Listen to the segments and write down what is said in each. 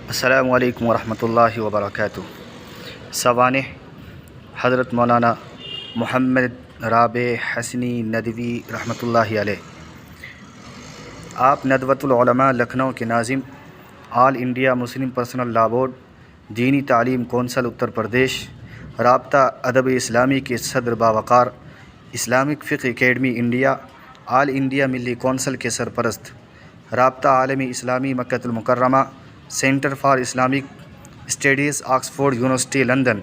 السلام علیکم ورحمۃ اللہ وبرکاتہ۔ سوانح حضرت مولانا محمد رابع حسنی ندوی رحمۃ اللہ علیہ۔ آپ ندوۃ العلماء لکھنؤ کے ناظم، آل انڈیا مسلم پرسنل لا بورڈ، دینی تعلیم کونسل اتر پردیش، رابطہ ادب اسلامی کے صدر باوقار، اسلامک فقہ academy India, all India Milli council کے سرپرست، رابطہ عالمی اسلامی مکہ المکرمہ، centre for Islamic studies Oxford university London,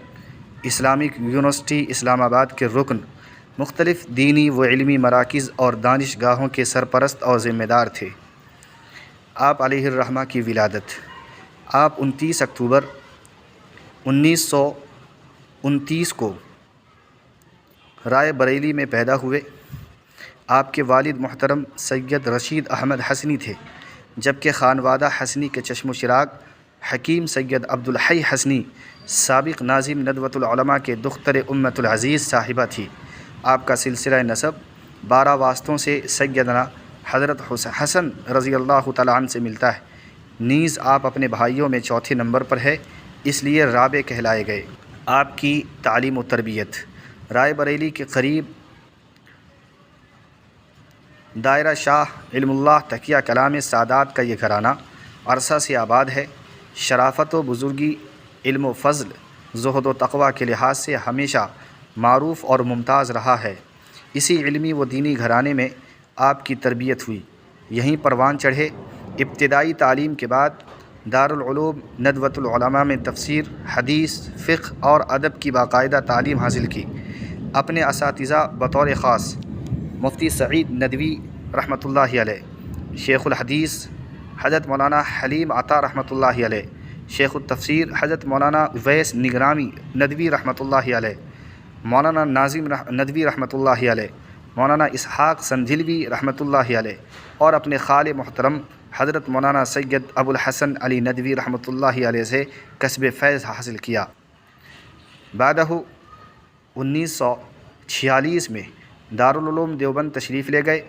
Islamic university Islamabad کے رکن، مختلف دینی و علمی مراکز اور دانش گاہوں کے سرپرست اور ذمہ دار تھے۔ آپ علیہ الرحمہ کی ولادت۔ آپ 29 اکتوبر 1929 کو رائے بریلی میں پیدا ہوئے۔ آپ کے والد محترم سید رشید احمد حسنی تھے، جبکہ خانوادہ حسنی کے چشم و چراغ حکیم سید عبدالحی حسنی سابق ناظم ندوۃ العلماء کے دختر امت العزیز صاحبہ تھی۔ آپ کا سلسلہ نسب 12 واسطوں سے سیدنا حضرت حسن رضی اللہ تعالیٰ عنہ سے ملتا ہے، نیز آپ اپنے بھائیوں میں چوتھے نمبر پر ہے، اس لیے رابع کہلائے گئے۔ آپ کی تعلیم و تربیت۔ رائے بریلی کے قریب دائرہ شاہ علم اللہ تقیہ کلام سادات کا یہ گھرانہ عرصہ سے آباد ہے۔ شرافت و بزرگی، علم و فضل، زہد و تقوی کے لحاظ سے ہمیشہ معروف اور ممتاز رہا ہے۔ اسی علمی و دینی گھرانے میں آپ کی تربیت ہوئی، یہیں پروان چڑھے۔ ابتدائی تعلیم کے بعد دارالعلوم ندوۃ العلماء میں تفسیر، حدیث، فقہ اور ادب کی باقاعدہ تعلیم حاصل کی۔ اپنے اساتذہ بطور خاص مفتی سعید ندوی رحمۃ اللہ علیہ، شیخ الحدیث حضرت مولانا حلیم عطا رحمۃ اللہ علیہ، شیخ التفسیر حضرت مولانا اویس نگرامی ندوی رحمۃ اللہ علیہ، مولانا ناظم ندوی رحمۃ اللہ علیہ، مولانا اسحاق سندھلوی رحمۃ اللہ علیہ، اور اپنے خال محترم حضرت مولانا سید ابو الحسن علی ندوی رحمۃ اللہ علیہ سے کسب فیض حاصل کیا۔ بعدہ 1946 میں دارالعلوم دیوبند تشریف لے گئے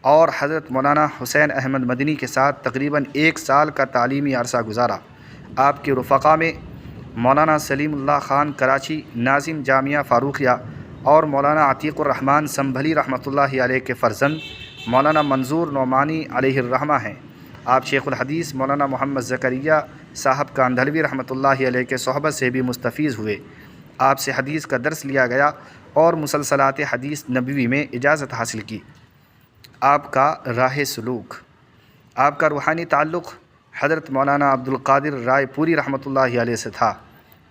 اور حضرت مولانا حسین احمد مدنی کے ساتھ تقریباً 1 سال کا تعلیمی عرصہ گزارا۔ آپ کے رفقا میں مولانا سلیم اللہ خان کراچی ناظم جامعہ فاروقیہ اور مولانا عتیق الرحمن سنبھلی رحمۃ اللہ علیہ کے فرزند مولانا منظور نعمانی علیہ الرحمہ ہیں۔ آپ شیخ الحدیث مولانا محمد زکریا صاحب کاندھلوی رحمۃ اللہ علیہ کے صحبت سے بھی مستفیض ہوئے۔ آپ سے حدیث کا درس لیا گیا اور مسلسلات حدیث نبوی میں اجازت حاصل کی۔ آپ کا راہ سلوک۔ آپ کا روحانی تعلق حضرت مولانا عبد القادر رائے پوری رحمۃ اللہ علیہ سے تھا۔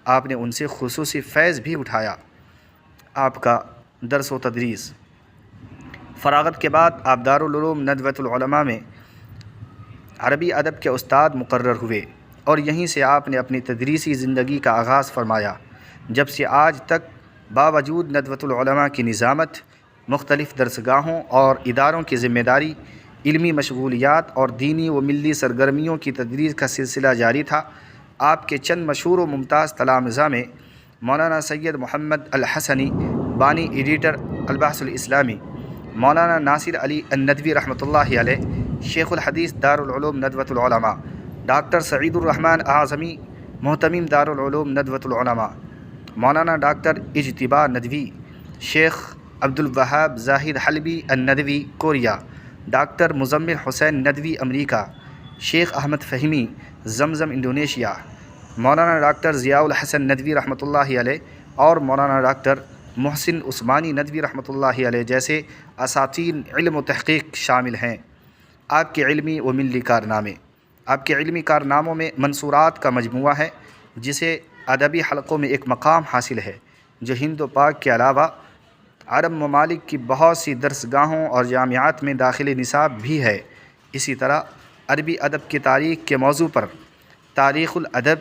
آپ نے ان سے خصوصی فیض بھی اٹھایا۔ آپ کا درس و تدریس۔ فراغت کے بعد آپ دارالعلوم ندوۃ العلماء میں عربی ادب کے استاد مقرر ہوئے اور یہیں سے آپ نے اپنی تدریسی زندگی کا آغاز فرمایا۔ جب سے آج تک باوجود ندوۃ العلماء کی نظامت، مختلف درسگاہوں اور اداروں کی ذمہ داری، علمی مشغولیات اور دینی و ملی سرگرمیوں کی تدریس کا سلسلہ جاری تھا، آپ کے چند مشہور و ممتاز تلامذہ میں مولانا سید محمد الحسنی بانی ایڈیٹر البحث الاسلامی، مولانا ناصر علی الندوی رحمۃ اللہ علیہ شیخ الحدیث دارالعلوم ندوۃ العلماء، ڈاکٹر سعید الرحمن اعظمی محتمم دارالعلوم ندوۃ العلماء، مولانا ڈاکٹر اجتباء ندوی، شیخ عبدالوہاب زاہد حلبی الندوی کوریا، ڈاکٹر مزمل حسین ندوی امریکہ، شیخ احمد فہمی زمزم انڈونیشیا، مولانا ڈاکٹر ضیاء الحسن ندوی رحمۃ اللہ علیہ اور مولانا ڈاکٹر محسن عثمانی ندوی رحمۃ اللہ علیہ جیسے اساتین علم و تحقیق شامل ہیں۔ آپ کے علمی و ملی کارنامے۔ آپ کے علمی کارناموں میں منصورات کا مجموعہ ہے، جسے ادبی حلقوں میں ایک مقام حاصل ہے، جو ہند و پاک کے علاوہ عرب ممالک کی بہت سی درسگاہوں اور جامعات میں داخل نصاب بھی ہے۔ اسی طرح عربی ادب کی تاریخ کے موضوع پر تاریخ الادب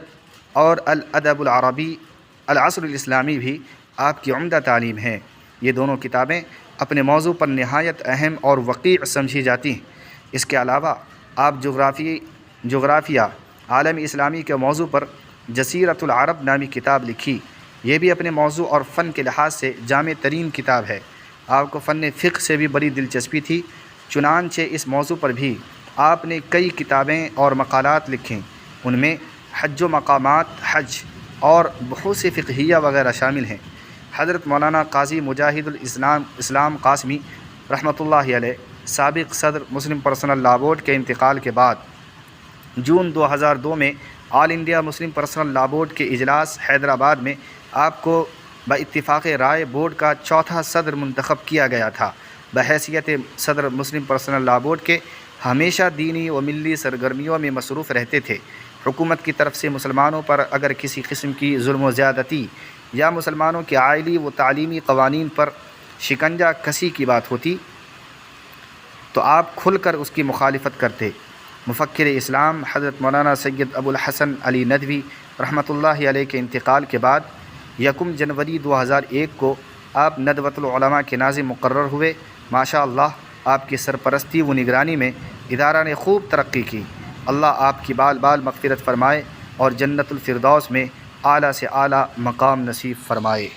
اور الادب العربی العصر الاسلامی بھی آپ کی عمدہ تعلیم ہیں۔ یہ دونوں کتابیں اپنے موضوع پر نہایت اہم اور وقیع سمجھی جاتی ہیں۔ اس کے علاوہ آپ جغرافیہ عالم اسلامی کے موضوع پر جزیرۃ العرب نامی کتاب لکھی۔ یہ بھی اپنے موضوع اور فن کے لحاظ سے جامع ترین کتاب ہے۔ آپ کو فن فقہ سے بھی بڑی دلچسپی تھی، چنانچہ اس موضوع پر بھی آپ نے کئی کتابیں اور مقالات لکھیں۔ ان میں حج و مقامات حج اور بحوث فقہیہ وغیرہ شامل ہیں۔ حضرت مولانا قاضی مجاہد اسلام قاسمی رحمۃ اللہ علیہ سابق صدر مسلم پرسنل لا بورڈ کے انتقال کے بعد جون 2002 میں آل انڈیا مسلم پرسنل لا بورڈ کے اجلاس حیدرآباد میں آپ کو باتفاق رائے بورڈ کا چوتھا صدر منتخب کیا گیا تھا۔ بحیثیت صدر مسلم پرسنل لا بورڈ کے ہمیشہ دینی و ملی سرگرمیوں میں مصروف رہتے تھے۔ حکومت کی طرف سے مسلمانوں پر اگر کسی قسم کی ظلم و زیادتی یا مسلمانوں کے آئلی و تعلیمی قوانین پر شکنجہ کسی کی بات ہوتی تو آپ کھل کر اس کی مخالفت کرتے۔ مفکر اسلام حضرت مولانا سید ابو الحسن علی ندوی رحمۃ اللہ علیہ کے انتقال کے بعد 1 جنوری 2001 کو آپ ندوۃ العلماء کے ناظم مقرر ہوئے۔ ماشاء اللہ آپ کی سرپرستی و نگرانی میں ادارہ نے خوب ترقی کی۔ اللہ آپ کی بال بال مغفرت فرمائے اور جنت الفردوس میں اعلیٰ سے اعلیٰ مقام نصیب فرمائے۔